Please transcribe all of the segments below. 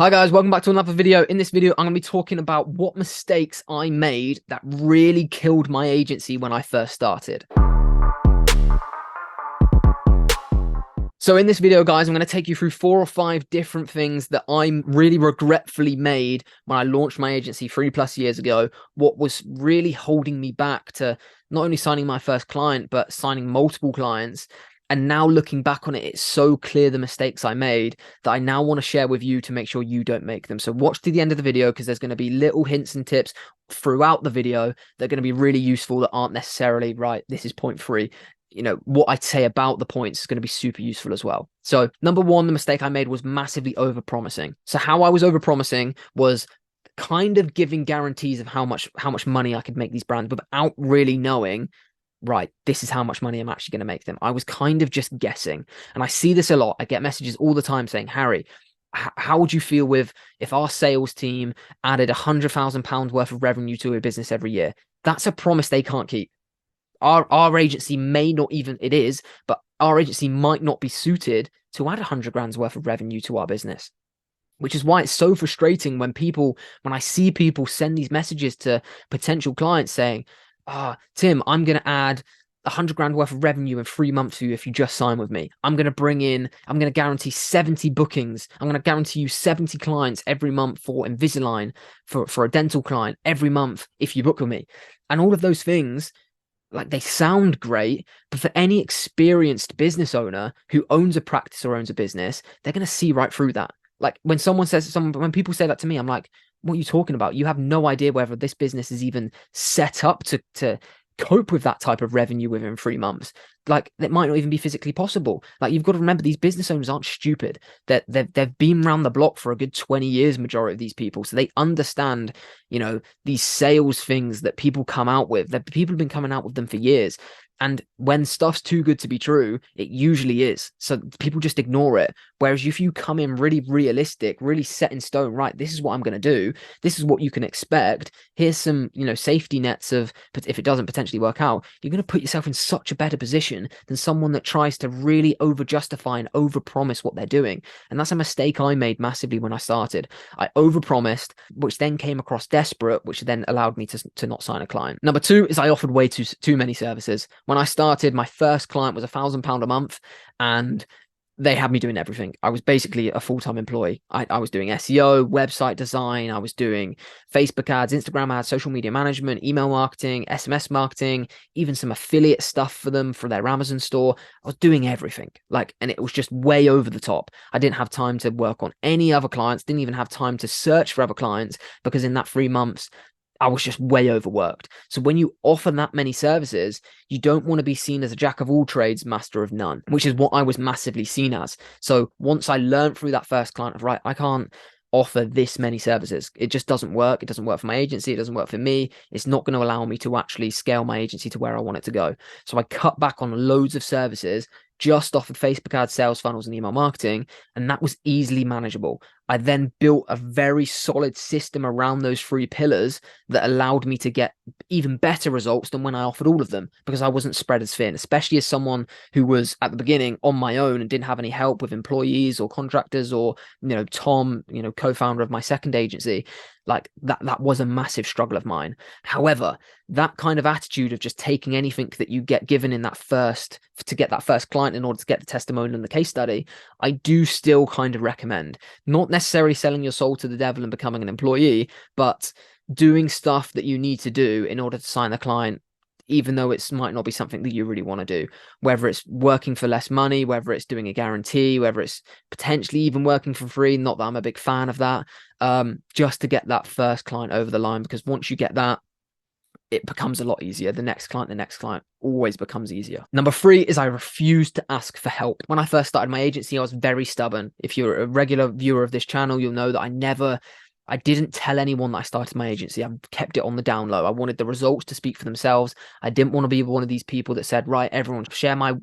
Hi guys, welcome back to another video. In this video, I'm going to be talking about what mistakes I made that really killed my agency when I first started. So in this video, guys, I'm going to take you through 4 or 5 different things that I really regretfully made when I launched my agency 3+ years ago. What was really holding me back to not only signing my first client, but signing multiple clients. And now looking back on it, it's so clear the mistakes I made that I now want to share with you to make sure you don't make them. So watch to the end of the video because there's going to be little hints and tips throughout the video that are going to be really useful that aren't necessarily, right, this is point 3. You know, what I say about the points is going to be super useful as well. So number 1, the mistake I made was massively overpromising. So how I was overpromising was kind of giving guarantees of how much money I could make these brands without really knowing, right, this is how much money I'm actually going to make them. I was kind of just guessing. And I see this a lot. I get messages all the time saying, Harry, how would you feel with if our sales team added £100,000 worth of revenue to a business every year? That's a promise they can't keep. Our agency may not even, it is, but our agency might not be suited to add 100 grand's worth of revenue to our business. Which is why it's so frustrating when I see people send these messages to potential clients saying, Tim, I'm going to add 100 grand worth of revenue in 3 months for you if you just sign with me. I'm going to guarantee 70 bookings. I'm going to guarantee you 70 clients every month for Invisalign, for a dental client every month if you book with me. And all of those things, like, they sound great, but for any experienced business owner who owns a practice or owns a business, they're going to see right through that. Like when people say that to me, I'm like, what are you talking about? You have no idea whether this business is even set up to cope with that type of revenue within 3 months. Like, that might not even be physically possible. Like, you've got to remember, these business owners aren't stupid. They've been around the block for a good 20 years, majority of these people. So they understand, you know, these sales things that people come out with, that people have been coming out with them for years. And when stuff's too good to be true, it usually is. So people just ignore it. Whereas if you come in really realistic, really set in stone, right, this is what I'm going to do. This is what you can expect. Here's some, you know, safety nets of, but if it doesn't potentially work out, you're going to put yourself in such a better position than someone that tries to really over justify and over promise what they're doing. And that's a mistake I made massively when I started. I over promised, which then came across desperate, which then allowed me to not sign a client. Number 2 is I offered way too many services. When I started, my first client was £1,000 a month, and they had me doing everything. I was basically a full-time employee. I was doing SEO, website design. I was doing Facebook ads, Instagram ads, social media management, email marketing, SMS marketing, even some affiliate stuff for them for their Amazon store. I was doing everything, like, and it was just way over the top. I didn't have time to work on any other clients, didn't even have time to search for other clients, because in that 3 months, I was just way overworked. So when you offer that many services, you don't want to be seen as a jack of all trades, master of none, which is what I was massively seen as. So once I learned through that first client of, right, I can't offer this many services. It just doesn't work. It doesn't work for my agency. It doesn't work for me. It's not going to allow me to actually scale my agency to where I want it to go. So I cut back on loads of services, just offered Facebook ads, sales funnels, and email marketing, and that was easily manageable. I then built a very solid system around those 3 pillars that allowed me to get even better results than when I offered all of them, because I wasn't spread as thin, especially as someone who was at the beginning on my own and didn't have any help with employees or contractors, or, you know, Tom, you know, co-founder of my second agency. Like, that was a massive struggle of mine. However, that kind of attitude of just taking anything that you get given in that first, to get that first client in order to get the testimonial and the case study, I do still kind of recommend. Not necessarily selling your soul to the devil and becoming an employee, but doing stuff that you need to do in order to sign the client, even though it might not be something that you really want to do. Whether it's working for less money, whether it's doing a guarantee, whether it's potentially even working for free, not that I'm a big fan of that, just to get that first client over the line, because once you get that, it becomes a lot easier. The next client always becomes easier. Number 3 is I refused to ask for help. When I first started my agency, I was very stubborn. If you're a regular viewer of this channel, you'll know that I didn't tell anyone that I started my agency. I kept it on the down low. I wanted the results to speak for themselves. I didn't want to be one of these people that said, right, everyone share my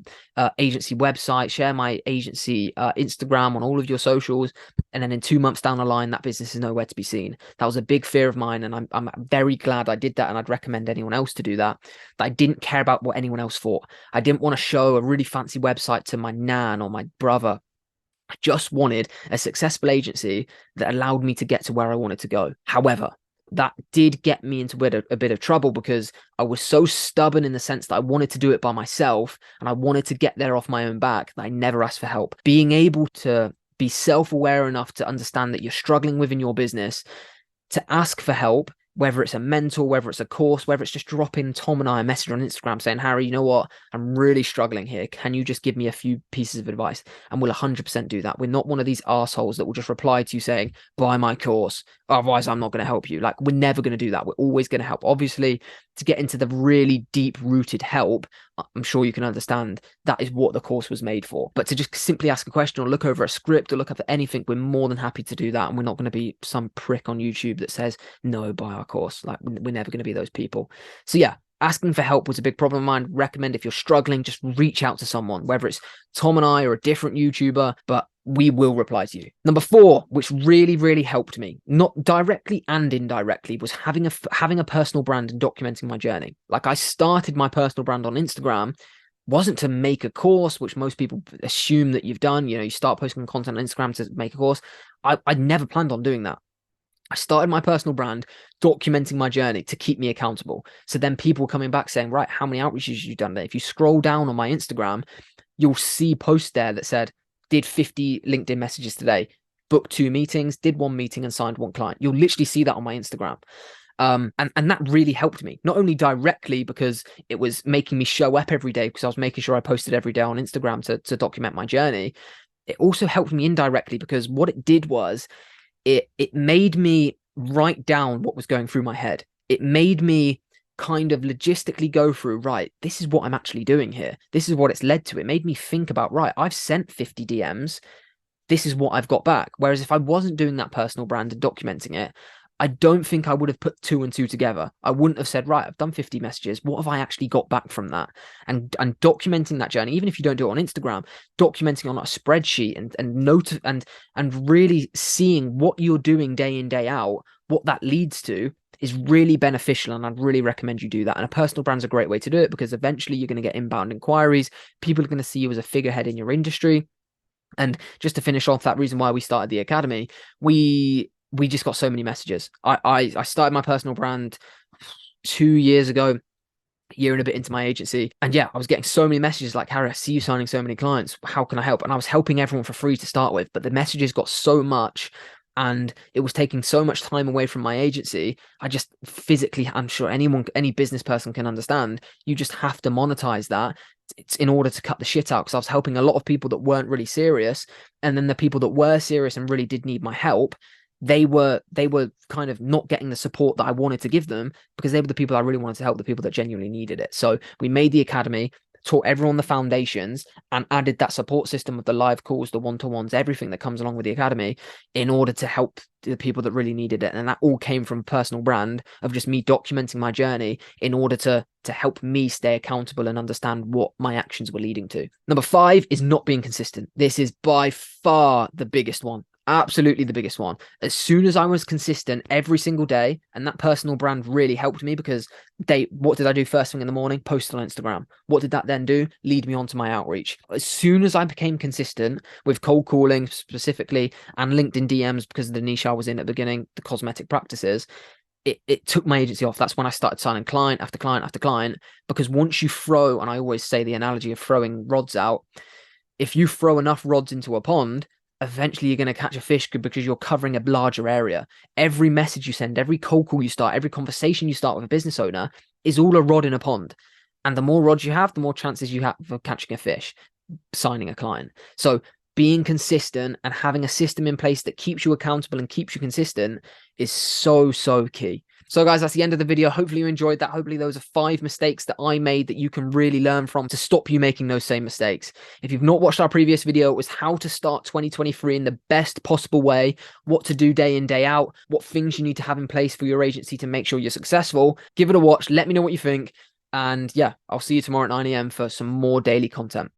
agency website, share my agency Instagram on all of your socials, and then in 2 months down the line, that business is nowhere to be seen. That was a big fear of mine, and I'm very glad I did that, and I'd recommend anyone else to do that. That I didn't care about what anyone else thought. I didn't want to show a really fancy website to my nan or my brother I just wanted a successful agency that allowed me to get to where I wanted to go. However, that did get me into a bit of trouble because I was so stubborn in the sense that I wanted to do it by myself and I wanted to get there off my own back that I never asked for help. Being able to be self-aware enough to understand that you're struggling within your business, to ask for help, whether it's a mentor, whether it's a course, whether it's just dropping Tom and I a message on Instagram saying, Harry, you know what? I'm really struggling here. Can you just give me a few pieces of advice? And we'll 100% do that. We're not one of these assholes that will just reply to you saying, buy my course, otherwise I'm not going to help you. Like, we're never going to do that. We're always going to help. Obviously, to get into the really deep-rooted help, I'm sure you can understand that is what the course was made for. But to just simply ask a question or look over a script or look up at anything, we're more than happy to do that. And we're not going to be some prick on YouTube that says, no, buy our course. Like, we're never going to be those people. So yeah, asking for help was a big problem of mine. Recommend if you're struggling, just reach out to someone, whether it's Tom and I or a different YouTuber, but we will reply to you. Number 4, which really, really helped me, not directly and indirectly, was having a personal brand and documenting my journey. Like, I started my personal brand on Instagram, wasn't to make a course, which most people assume that you've done. You know, you start posting content on Instagram to make a course. I never planned on doing that. I started my personal brand, documenting my journey to keep me accountable. So then people were coming back saying, right, how many outreaches have you done there? If you scroll down on my Instagram, you'll see posts there that said, did 50 LinkedIn messages today, booked 2 meetings, did 1 meeting and signed 1 client. You'll literally see that on my Instagram. And that really helped me, not only directly because it was making me show up every day because I was making sure I posted every day on Instagram to document my journey. It also helped me indirectly because what it did was it made me write down what was going through my head. It made me kind of logistically go through, right, this is what I'm actually doing here. This is what it's led to. It made me think about, right, I've sent 50 DMs. This is what I've got back. Whereas if I wasn't doing that personal brand and documenting it, I don't think I would have put 2 and 2 together. I wouldn't have said, right, I've done 50 messages. What have I actually got back from that? And documenting that journey, even if you don't do it on Instagram, documenting on a spreadsheet and really seeing what you're doing day in, day out, what that leads to is really beneficial. And I'd really recommend you do that. And a personal brand is a great way to do it because eventually you're going to get inbound inquiries. People are going to see you as a figurehead in your industry. And just to finish off that reason why we started the academy, we just got so many messages. I started my personal brand 2 years ago, a year and a bit into my agency. And yeah, I was getting so many messages like, Harry, I see you signing so many clients. How can I help? And I was helping everyone for free to start with, but the messages got so much and it was taking so much time away from my agency. I just physically, I'm sure any business person can understand, you just have to monetize that. It's in order to cut the shit out because I was helping a lot of people that weren't really serious. And then the people that were serious and really did need my help, they were kind of not getting the support that I wanted to give them because they were the people I really wanted to help, the people that genuinely needed it. So we made the academy, taught everyone the foundations and added that support system of the live calls, the one-to-ones, everything that comes along with the academy in order to help the people that really needed it. And that all came from a personal brand of just me documenting my journey in order to help me stay accountable and understand what my actions were leading to. Number 5 is not being consistent. This is by far the biggest one. Absolutely the biggest one. As soon as I was consistent every single day, and that personal brand really helped me because what did I do first thing in the morning? Post on Instagram. What did that then do? Lead me on to my outreach. As soon as I became consistent with cold calling specifically and LinkedIn DMs because of the niche I was in at the beginning, the cosmetic practices, it took my agency off. That's when I started signing client after client after client, because once you throw, and I always say the analogy of throwing rods out, if you throw enough rods into a pond, eventually you're going to catch a fish because you're covering a larger area. Every message you send, every cold call you start, every conversation you start with a business owner is all a rod in a pond. And the more rods you have, the more chances you have of catching a fish, signing a client. So being consistent and having a system in place that keeps you accountable and keeps you consistent is so, so key. So guys, that's the end of the video. Hopefully you enjoyed that. Hopefully those are 5 mistakes that I made that you can really learn from to stop you making those same mistakes. If you've not watched our previous video, it was how to start 2023 in the best possible way, what to do day in, day out, what things you need to have in place for your agency to make sure you're successful. Give it a watch. Let me know what you think. And yeah, I'll see you tomorrow at 9 AM for some more daily content.